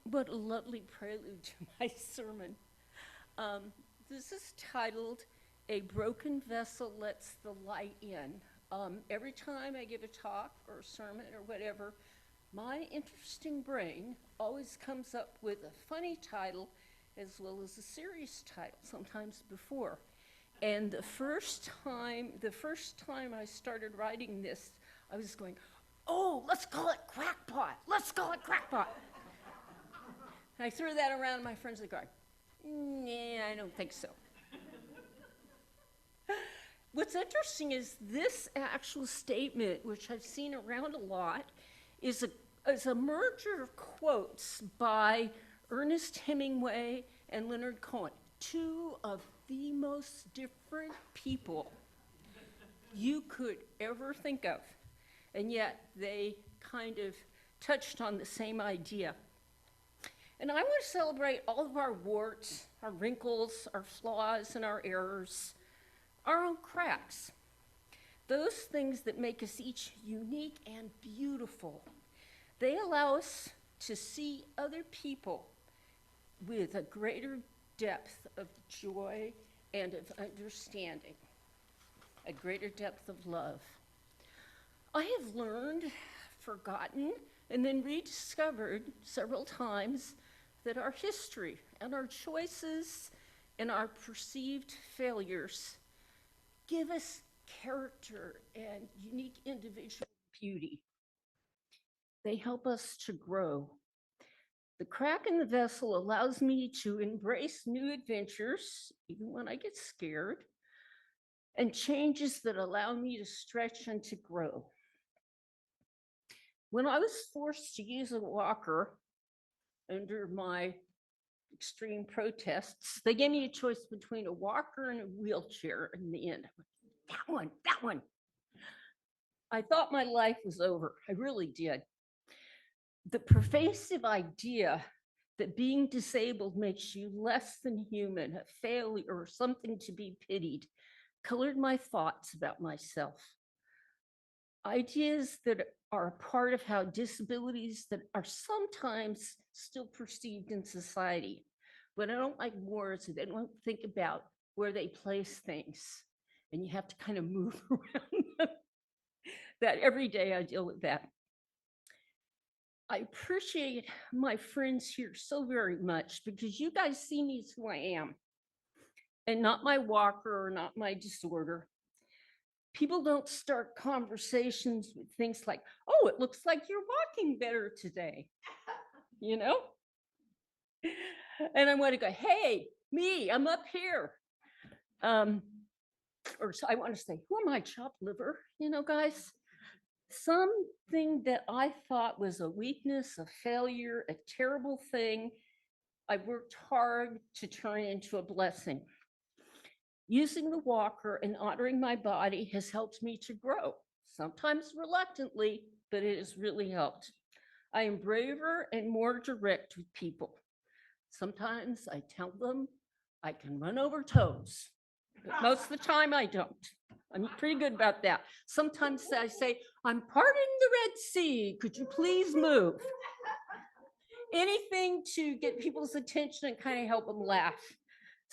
What a lovely prelude to my sermon. This is titled, A Broken Vessel Lets the Light In. Every time I give a talk or a sermon or whatever, my interesting brain always comes up with a funny title as well as a serious title, sometimes before. And the first time I started writing this, I was going, oh, let's call it Crackpot. Let's call it Crackpot. And I threw that around, and my friends are going, nah, I don't think so. What's interesting is this actual statement, which I've seen around a lot, is a merger of quotes by Ernest Hemingway and Leonard Cohen, two of the most different people you could ever think of. And yet they kind of touched on the same idea. And I want to celebrate all of our warts, our wrinkles, our flaws, and our errors, our own cracks. Those things that make us each unique and beautiful. They allow us to see other people with a greater depth of joy and of understanding, a greater depth of love. I have learned, forgotten, and then rediscovered several times that our history and our choices and our perceived failures give us character and unique individual beauty. They help us to grow. The crack in the vessel allows me to embrace new adventures, even when I get scared, and changes that allow me to stretch and to grow. When I was forced to use a walker under my extreme protests, they gave me a choice between a walker and a wheelchair in the end. I went, that one. I thought my life was over. I really did. The pervasive idea that being disabled makes you less than human, a failure, or something to be pitied, colored my thoughts about myself. Ideas that are a part of how disabilities that are sometimes still perceived in society. What I don't like more is that they don't think about where they place things, and you have to kind of move around them. That every day I deal with that. I appreciate my friends here so very much because you guys see me as who I am and not my walker or not my disorder. People don't start conversations with things like, oh, it looks like you're walking better today, you know? And I want to go, hey, me, I'm up here. Or so I want to say, who am I, chopped liver? You know, guys? Something that I thought was a weakness, a failure, a terrible thing, I worked hard to turn into a blessing. Using the walker and honoring my body has helped me to grow, sometimes reluctantly, but it has really helped. I am braver and more direct with people. Sometimes I tell them I can run over toes, but most of the time I don't. I'm pretty good about that. Sometimes I say, I'm parting the Red Sea. Could you please move? Anything to get people's attention and kind of help them laugh.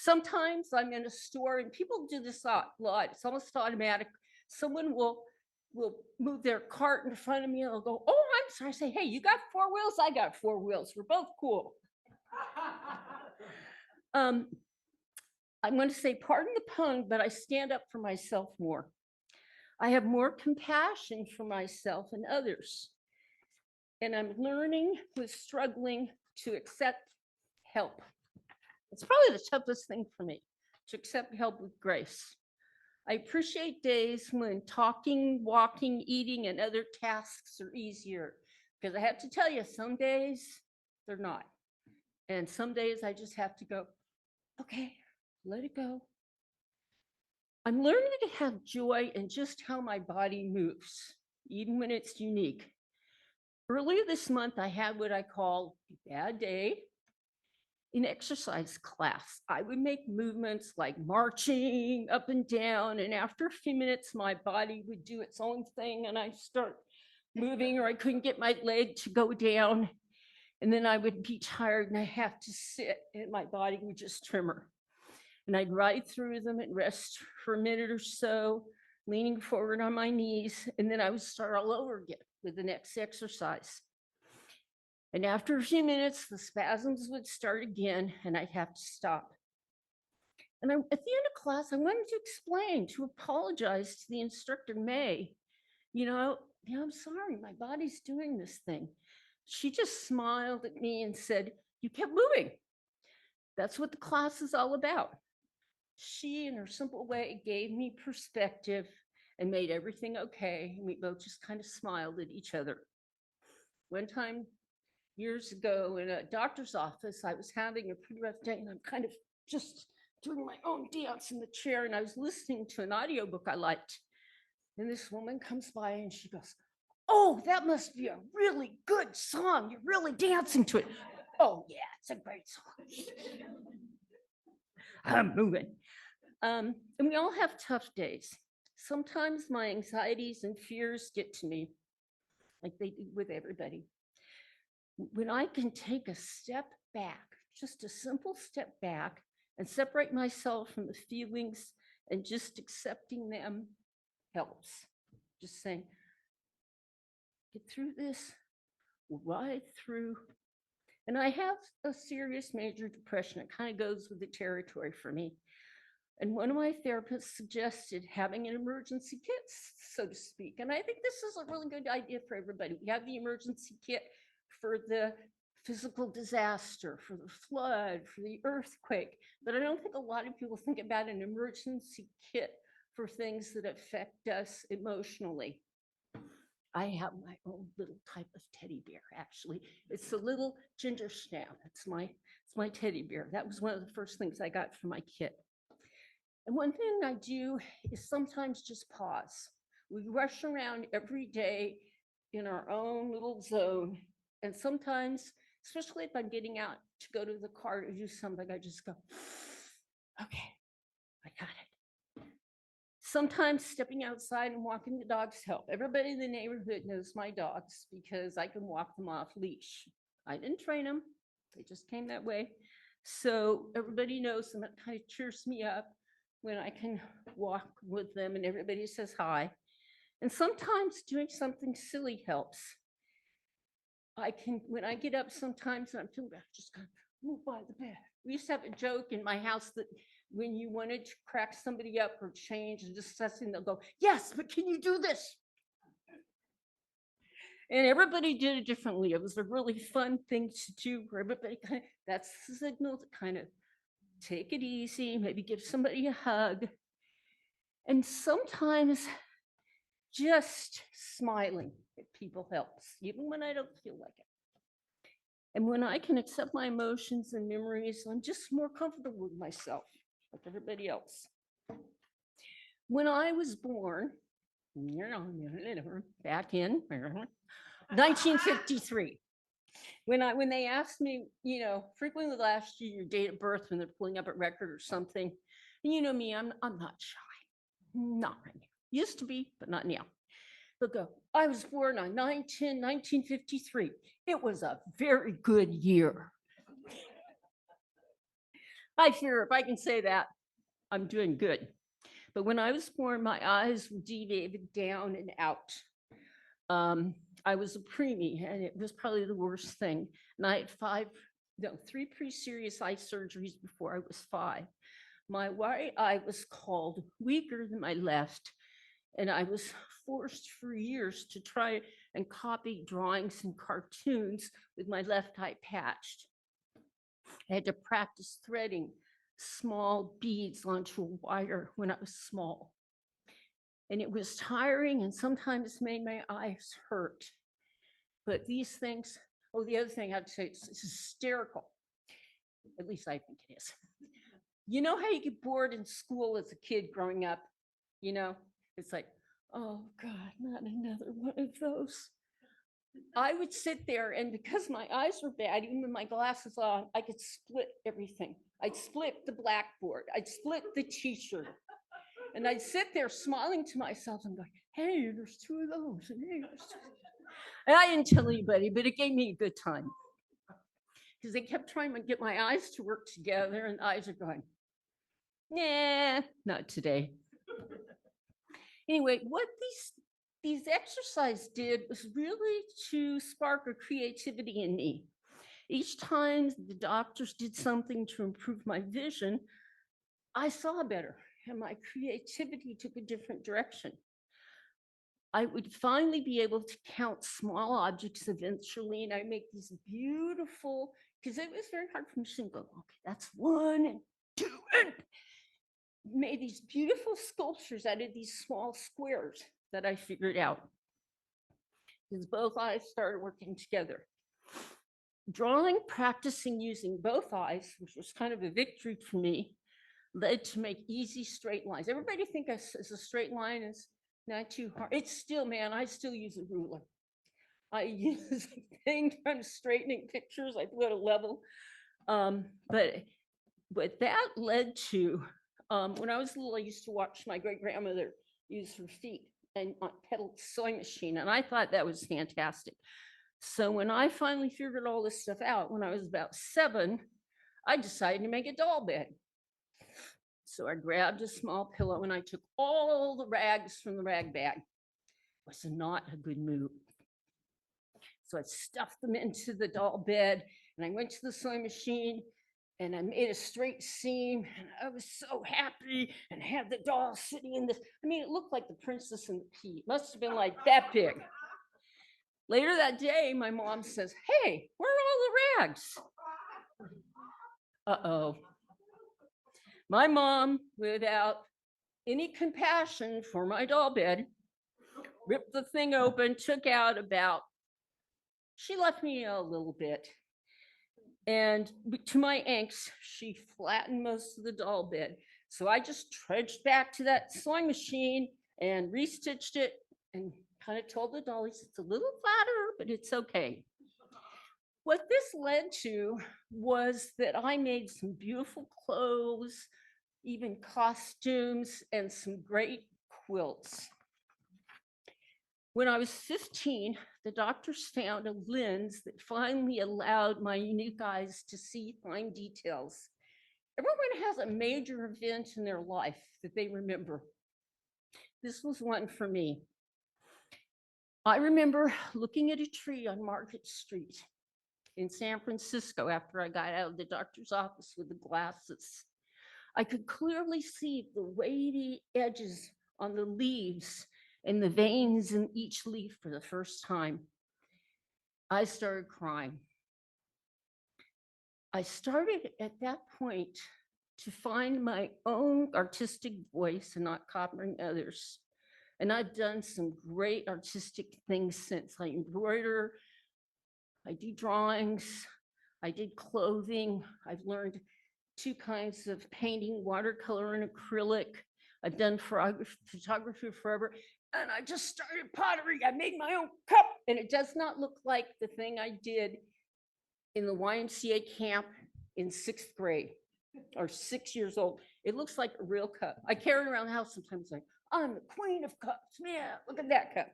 Sometimes I'm in a store and people do this a lot. It's almost automatic. Someone will move their cart in front of me and they'll go, oh, I'm sorry. I say, hey, you got four wheels? I got four wheels. We're both cool. I'm going to say, pardon the pun, but I stand up for myself more. I have more compassion for myself and others. And I'm learning with struggling to accept help. It's probably the toughest thing for me, to accept help with grace. I appreciate days when talking, walking, eating, and other tasks are easier, because I have to tell you, some days they're not. And some days I just have to go, okay, let it go. I'm learning to have joy in just how my body moves, even when it's unique. Earlier this month, I had what I call a bad day. In exercise class, I would make movements like marching up and down, and after a few minutes, my body would do its own thing, and I'd start moving, or I couldn't get my leg to go down. And then I would be tired and I have to sit and my body would just tremor. And I'd ride through them and rest for a minute or so, leaning forward on my knees. And then I would start all over again with the next exercise. And after a few minutes, the spasms would start again and I'd have to stop. And at the end of class, I wanted to explain, to apologize to the instructor, May, I'm sorry, my body's doing this thing. She just smiled at me and said, you kept moving. That's what the class is all about. She, in her simple way, gave me perspective and made everything okay. And we both just kind of smiled at each other. One time, years ago, in a doctor's office, I was having a pretty rough day, and I'm kind of just doing my own dance in the chair, and I was listening to an audiobook I liked. And this woman comes by and she goes, oh, that must be a really good song. You're really dancing to it. Oh, yeah, it's a great song. I'm moving. And we all have tough days. Sometimes my anxieties and fears get to me, like they do with everybody. When I can take a step back, just a simple step back, and separate myself from the feelings and just accepting them helps. Just saying, get through this, ride through. And I have a serious major depression. It kind of goes with the territory for me. And one of my therapists suggested having an emergency kit, so to speak. And I think this is a really good idea for everybody. We have the emergency kit for the physical disaster, for the flood, for the earthquake. But I don't think a lot of people think about an emergency kit for things that affect us emotionally. I have my own little type of teddy bear, actually. It's a little ginger snap. It's my teddy bear. That was one of the first things I got for my kit. And one thing I do is sometimes just pause. We rush around every day in our own little zone. And sometimes, especially if I'm getting out to go to the car to do something, I just go, okay, I got it. Sometimes stepping outside and walking the dogs help. Everybody in the neighborhood knows my dogs because I can walk them off leash. I didn't train them. They just came that way. So everybody knows them. It kind of cheers me up when I can walk with them and everybody says hi. And sometimes doing something silly helps. When I get up sometimes and I'm feeling bad, just kind of move by the bed. We used to have a joke in my house that when you wanted to crack somebody up or change and discussing, they'll go, yes, but can you do this? And everybody did it differently. It was a really fun thing to do where everybody that's the signal to kind of take it easy, maybe give somebody a hug. And sometimes just smiling at people helps, even when I don't feel like it. And when I can accept my emotions and memories, I'm just more comfortable with myself, like everybody else. When I was born, back in 1953, when they asked me, frequently they'll ask you your date of birth when they're pulling up a record or something. And you know me, I'm not shy. Not right now. Used to be, but not now. They'll go, I was born on 1953. It was a very good year. I fear if I can say that, I'm doing good. But when I was born, my eyes were deviated down and out. I was a preemie, and it was probably the worst thing. And I had 3 pretty serious eye surgeries before I was 5. My right eye was called weaker than my left, and I was forced for years to try and copy drawings and cartoons with my left eye patched. I had to practice threading small beads onto a wire when I was small. And it was tiring and sometimes made my eyes hurt. But these things, the other thing I'd say, it's hysterical. At least I think it is. You know how you get bored in school as a kid growing up? It's like, oh God, not another one of those. I would sit there, and because my eyes were bad, even with my glasses on, I could split everything. I'd split the blackboard. I'd split the teacher. And I'd sit there smiling to myself and going, hey, there's 2 of those. And, hey, there's 2. And I didn't tell anybody, but it gave me a good time. because they kept trying to get my eyes to work together, and the eyes are going, nah, not today. Anyway, what these exercises did was really to spark a creativity in me. Each time the doctors did something to improve my vision, I saw better, and my creativity took a different direction. I would finally be able to count small objects eventually, and I'd make these beautiful, because it was very hard for me to go, okay, that's 1 and 2, and made these beautiful sculptures out of these small squares that I figured out. Because both eyes started working together. Drawing, practicing using both eyes, which was kind of a victory for me, led to make easy straight lines. Everybody think a straight line is not too hard. It's still, man, I still use a ruler. I use a thing kind of straightening pictures. I do at a level. But that led to, when I was little, I used to watch my great grandmother use her feet and pedal sewing machine. And I thought that was fantastic. So when I finally figured all this stuff out, when I was about 7, I decided to make a doll bed. So I grabbed a small pillow and I took all the rags from the rag bag. It was not a good move. So I stuffed them into the doll bed and I went to the sewing machine and I made a straight seam and I was so happy and had the doll sitting in this. I mean, it looked like the Princess and the Pea. It must have been like that big. Later that day, my mom says, hey, where are all the rags? Uh-oh. My mom, without any compassion for my doll bed, ripped the thing open, took out she left me a little bit. And to my angst, she flattened most of the doll bed. So I just trudged back to that sewing machine and restitched it and kind of told the dollies it's a little flatter, but it's okay. What this led to was that I made some beautiful clothes, even costumes, and some great quilts. When I was 15, the doctors found a lens that finally allowed my unique eyes to see fine details. Everyone has a major event in their life that they remember. This was one for me. I remember looking at a tree on Market Street in San Francisco after I got out of the doctor's office with the glasses. I could clearly see the weighty edges on the leaves and the veins in each leaf for the first time. I started crying. I started at that point to find my own artistic voice and not copying others. And I've done some great artistic things since. I embroider, I do drawings, I did clothing. I've learned 2 kinds of painting, watercolor and acrylic. I've done photography forever. And I just started pottery. I made my own cup. And it does not look like the thing I did in the YMCA camp in 6th grade or 6 years old. It looks like a real cup. I carry it around the house sometimes like, I'm the queen of cups. Yeah, look at that cup.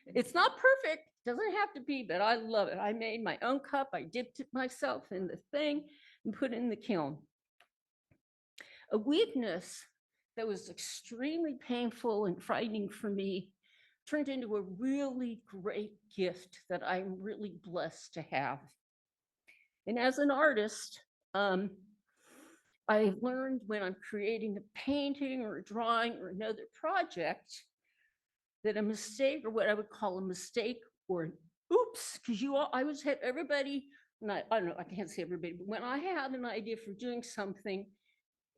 It's not perfect, doesn't have to be, but I love it. I made my own cup. I dipped it myself in the thing and put it in the kiln. A weakness that was extremely painful and frightening for me turned into a really great gift that I'm really blessed to have. And as an artist, I learned when I'm creating a painting or a drawing or another project that a mistake, or what I would call a mistake or an oops, because I always have everybody, I don't know, I can't say everybody, but when I have an idea for doing something,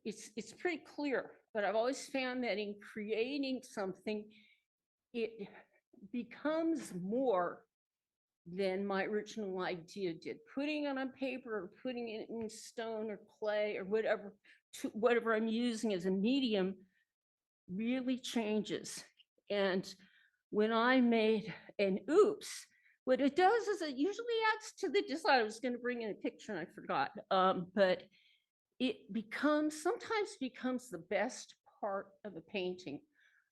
it's pretty clear. But I've always found that in creating something, it becomes more than my original idea did. Putting it on paper or putting it in stone or clay or whatever I'm using as a medium really changes. And when I made an oops, what it does is it usually adds to the design. I was going to bring in a picture and I forgot, but it sometimes becomes the best part of a painting.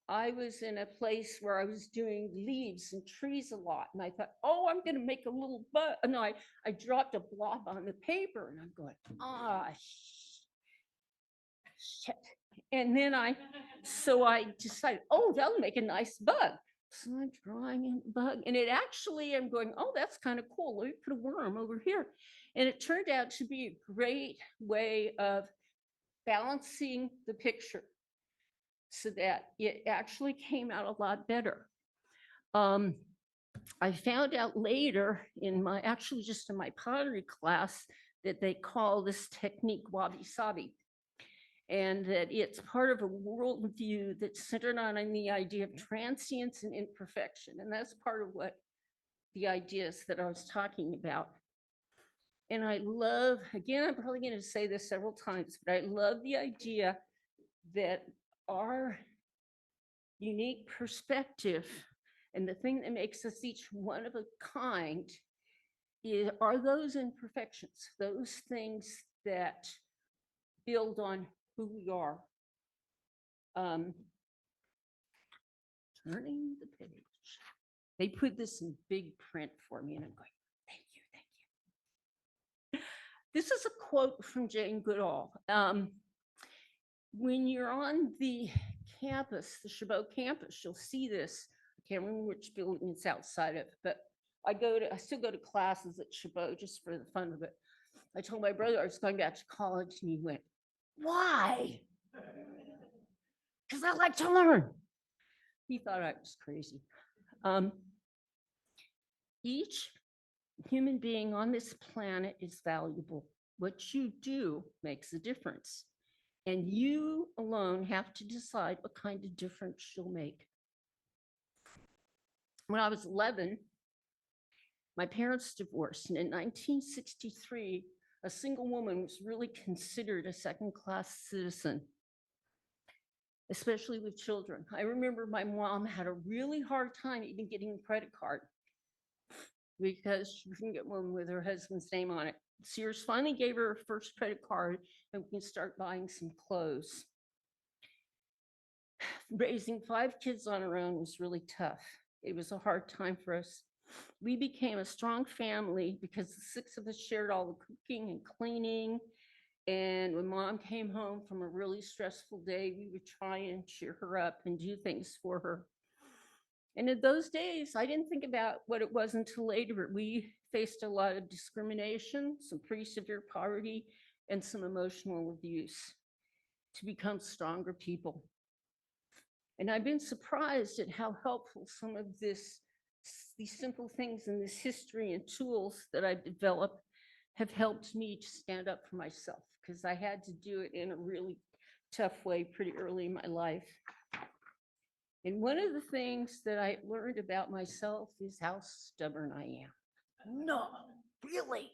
I was in a place where I was doing leaves and trees a lot. And I thought, oh, I'm going to make a little bug. No, I dropped a blob on the paper and I'm going, shit. And then I decided, oh, that'll make a nice bug. So I'm drawing in the bug. And it actually, I'm going, oh, that's kind of cool. Let me put a worm over here. And it turned out to be a great way of balancing the picture so that it actually came out a lot better. I found out later just in my pottery class, that they call this technique wabi-sabi, and that it's part of a worldview that's centered on the idea of transience and imperfection. And that's part of what the ideas that I was talking about. And I love, again, I'm probably going to say this several times, but I love the idea that our unique perspective and the thing that makes us each one of a kind are those imperfections, those things that build on who we are. Turning the page. They put this in big print for me, and I'm going, thank you, thank you. This is a quote from Jane Goodall. When you're on the campus, the Chabot campus, you'll see this. I can't remember which building it's outside of, but I still go to classes at Chabot just for the fun of it. I told my brother I was going back to college, and he went, why? Because I like to learn. He thought I was crazy. Each human being on this planet is valuable. What you do makes a difference. And you alone have to decide what kind of difference you'll make. When I was 11, my parents divorced. And in 1963, a single woman was really considered a second-class citizen, especially with children. I remember my mom had a really hard time even getting a credit card because she couldn't get one with her husband's name on it. Sears finally gave her her first credit card, and we can start buying some clothes. Raising 5 kids on our own was really tough. It was a hard time for us. We became a strong family because the 6 of us shared all the cooking and cleaning. And when mom came home from a really stressful day, we would try and cheer her up and do things for her. And in those days, I didn't think about what it was until later. We faced a lot of discrimination, some pretty severe poverty, and some emotional abuse to become stronger people. And I've been surprised at how helpful some of these simple things in this history and tools that I've developed have helped me to stand up for myself, because I had to do it in a really tough way pretty early in my life. And one of the things that I learned about myself is how stubborn I am. No, really?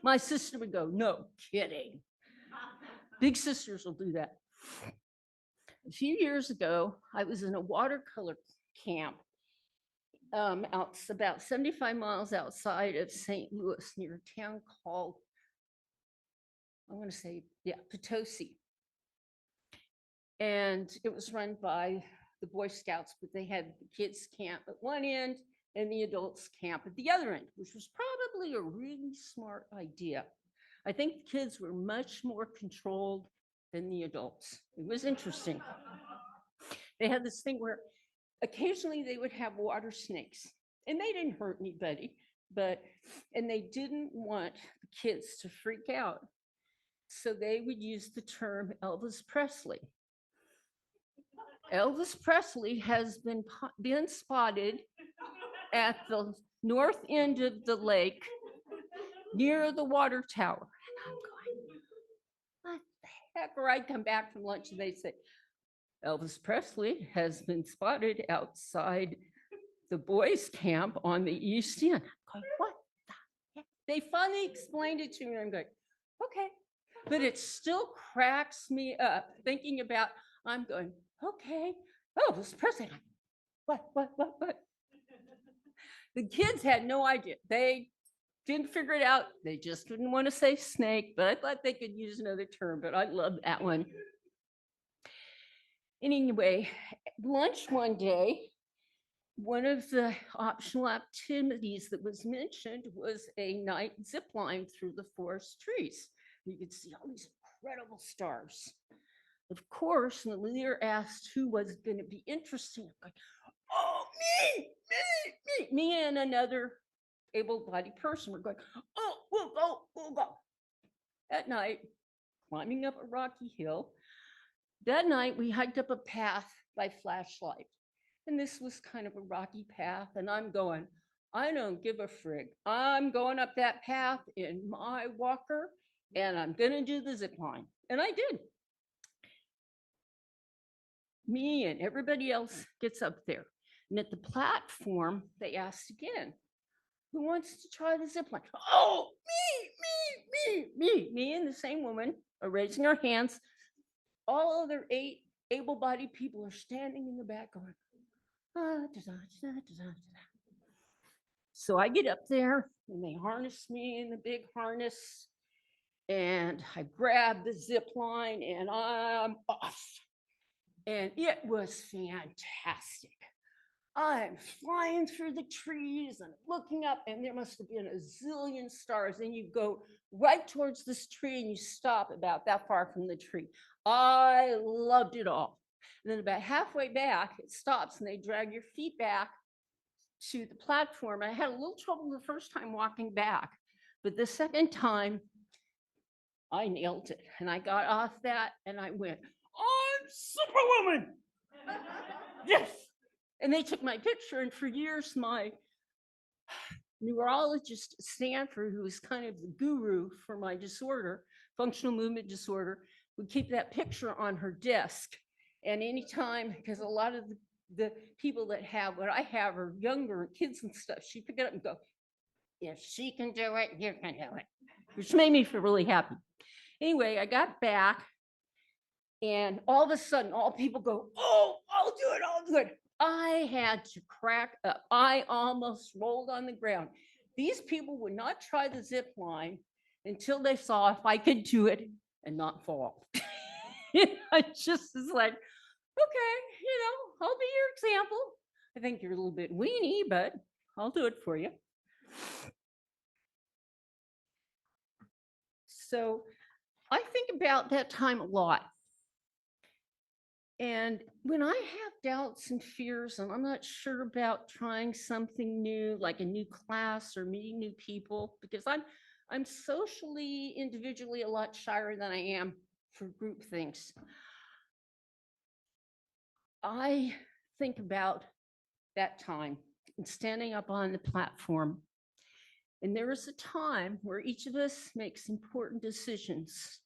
My sister would go, no kidding. Big sisters will do that. A few years ago, I was in a watercolor camp about 75 miles outside of St. Louis, near a town called, I'm going to say, Potosi. And it was run by the Boy Scouts, but they had the kids' camp at one end and the adults' camp at the other end, which was probably a really smart idea. I think the kids were much more controlled than the adults. It was interesting. They had this thing where occasionally they would have water snakes, and they didn't hurt anybody, and they didn't want the kids to freak out. So they would use the term Elvis Presley. Elvis Presley has been spotted at the north end of the lake near the water tower. And I'm going, what the heck? Or I'd come back from lunch and they'd say, Elvis Presley has been spotted outside the boys' camp on the east end. I'm going, what the heck? They finally explained it to me. I'm going, okay. But it still cracks me up thinking about, I'm going, okay, Elvis Presley. What? The kids had no idea. They didn't figure it out. They just didn't want to say snake, but I thought they could use another term, but I love that one. Anyway, lunch one day, one of the optional activities that was mentioned was a night zip line through the forest trees. You could see all these incredible stars. Of course, when the leader asked who was going to be interested, I'm like, oh, me and another able-bodied person were going, oh, we'll go. At night, climbing up a rocky hill. That night, we hiked up a path by flashlight. And this was kind of a rocky path. And I'm going, I don't give a frig. I'm going up that path in my walker, and I'm going to do the zip line. And I did. Me and everybody else gets up there. And at the platform, they asked again, who wants to try the zip line? Oh, me and the same woman are raising our hands. All other 8 able-bodied people are standing in the back going, So I get up there and they harness me in the big harness and I grab the zip line and I'm off. And it was fantastic. I'm flying through the trees and looking up, and there must have been a zillion stars. And you go right towards this tree and you stop about that far from the tree. I loved it all. And then about halfway back, it stops and they drag your feet back to the platform. I had a little trouble the first time walking back, but the second time I nailed it. And I got off that and I went, I'm Superwoman. Yes. And they took my picture, and for years, my neurologist at Stanford, who was kind of the guru for my disorder, functional movement disorder, would keep that picture on her desk. And anytime, because a lot of the people that have what I have are younger, kids and stuff, she'd pick it up and go, if she can do it, you can do it, which made me feel really happy. Anyway, I got back, and all of a sudden, all people go, oh, I'll do it. I had to crack up. I almost rolled on the ground. These people would not try the zip line until they saw if I could do it and not fall. I just was like, okay, I'll be your example. I think you're a little bit weenie, but I'll do it for you. So I think about that time a lot. And when I have doubts and fears, and I'm not sure about trying something new, like a new class or meeting new people, because I'm socially, individually a lot shyer than I am for group things. I think about that time and standing up on the platform. And there is a time where each of us makes important decisions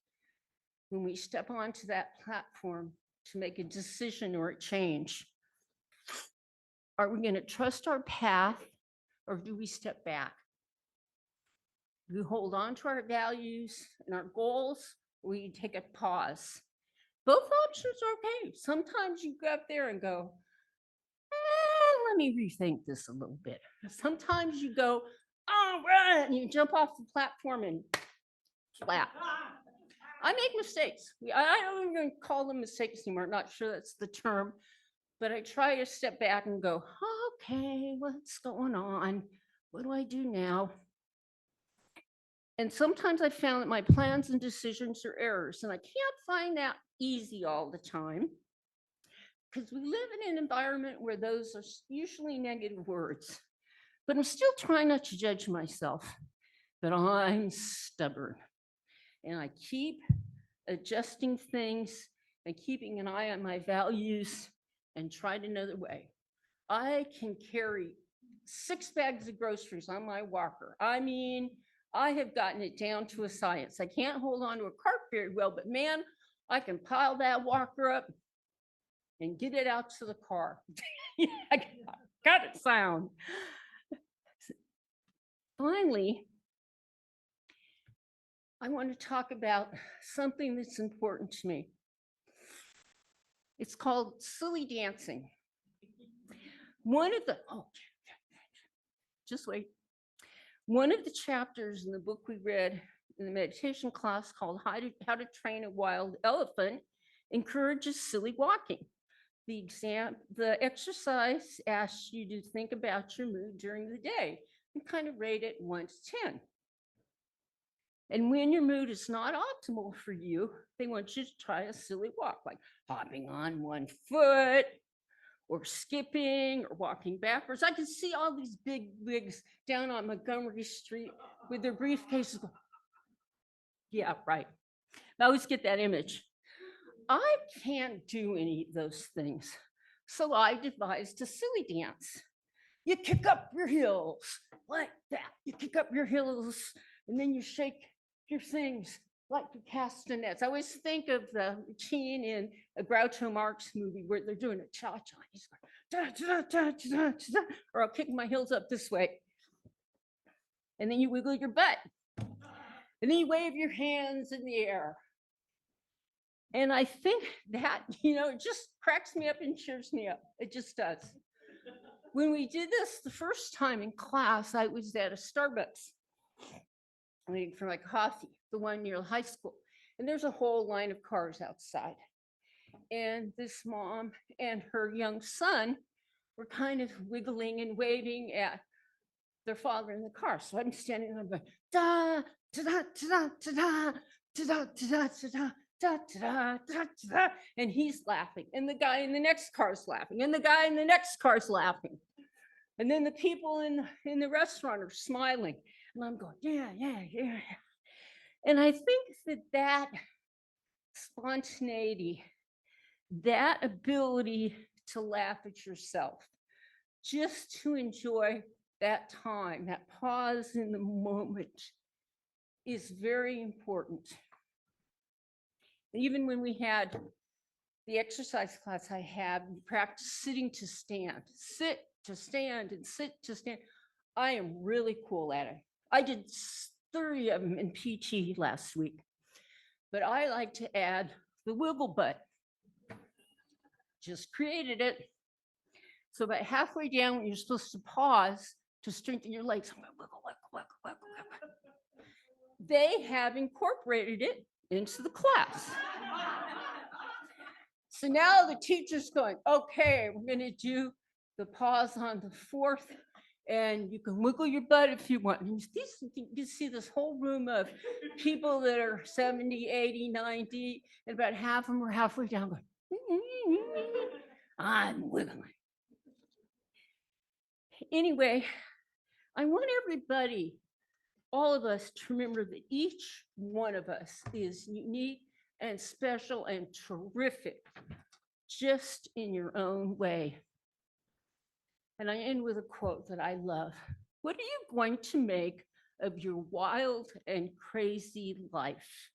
when we step onto that platform to make a decision or a change. Are we going to trust our path, or do we step back? Do we hold on to our values and our goals, or we take a pause? Both options are okay. Sometimes you go up there and go, let me rethink this a little bit. Sometimes you go, all right, and you jump off the platform and flap. I make mistakes. I don't even call them mistakes anymore. I'm not sure that's the term, but I try to step back and go, okay, what's going on? What do I do now? And sometimes I found that my plans and decisions are errors, and I can't find that easy all the time because we live in an environment where those are usually negative words. But I'm still trying not to judge myself, but I'm stubborn. And I keep adjusting things and keeping an eye on my values and trying another way. I can carry 6 bags of groceries on my walker. I mean, I have gotten it down to a science. I can't hold on to a cart very well, but man, I can pile that walker up and get it out to the car. I got it sound. Finally, I want to talk about something that's important to me. It's called silly dancing. One of the chapters in the book we read in the meditation class called How to Train a Wild Elephant encourages silly walking. The exercise asks you to think about your mood during the day and kind of rate it 1 to 10. And when your mood is not optimal for you, they want you to try a silly walk, like hopping on one foot or skipping or walking backwards. I can see all these big wigs down on Montgomery Street with their briefcases. Yeah, right. I always get that image. I can't do any of those things. So I devised a silly dance. You kick up your heels like that. You kick up your heels and then you shake your things like your castanets. I always think of the routine in a Groucho Marx movie where they're doing a cha-cha. He's like, da, da, da, da, da, da, or I'll kick my heels up this way. And then you wiggle your butt. And then you wave your hands in the air. And I think that, it just cracks me up and cheers me up. It just does. When we did this the first time in class, I was at a Starbucks waiting for my coffee, the one near high school. And there's a whole line of cars outside. And this mom and her young son were kind of wiggling and waving at their father in the car. So I'm standing there going, da, da, da, da, da, da, da, da, da, da. Da, da, da, da, and he's laughing, and the guy in the next car's laughing, and the guy in the next car's laughing, and then the people in the restaurant are smiling, and I'm going, yeah, yeah, yeah. And I think that spontaneity, that ability to laugh at yourself, just to enjoy that time, that pause in the moment, is very important. Even when we had the exercise class I had, we practiced sitting to stand, sit to stand, and sit to stand. I am really cool at it. I did 30 of them in PT last week, but I like to add the wiggle butt. Just created it. So about halfway down, when you're supposed to pause to strengthen your legs, I'm going to wiggle, wiggle, wiggle, wiggle, wiggle. They have incorporated it into the class. So now the teacher's going, okay, we're going to do the pause on the fourth, and you can wiggle your butt if you want. And you see this whole room of people that are 70, 80, 90, and about half of them are halfway down going, I'm wiggling. Anyway, I want everybody, all of us, to remember that each one of us is unique and special and terrific, just in your own way. And I end with a quote that I love. What are you going to make of your wild and crazy life?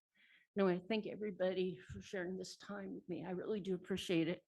And I want to thank everybody for sharing this time with me. I really do appreciate it.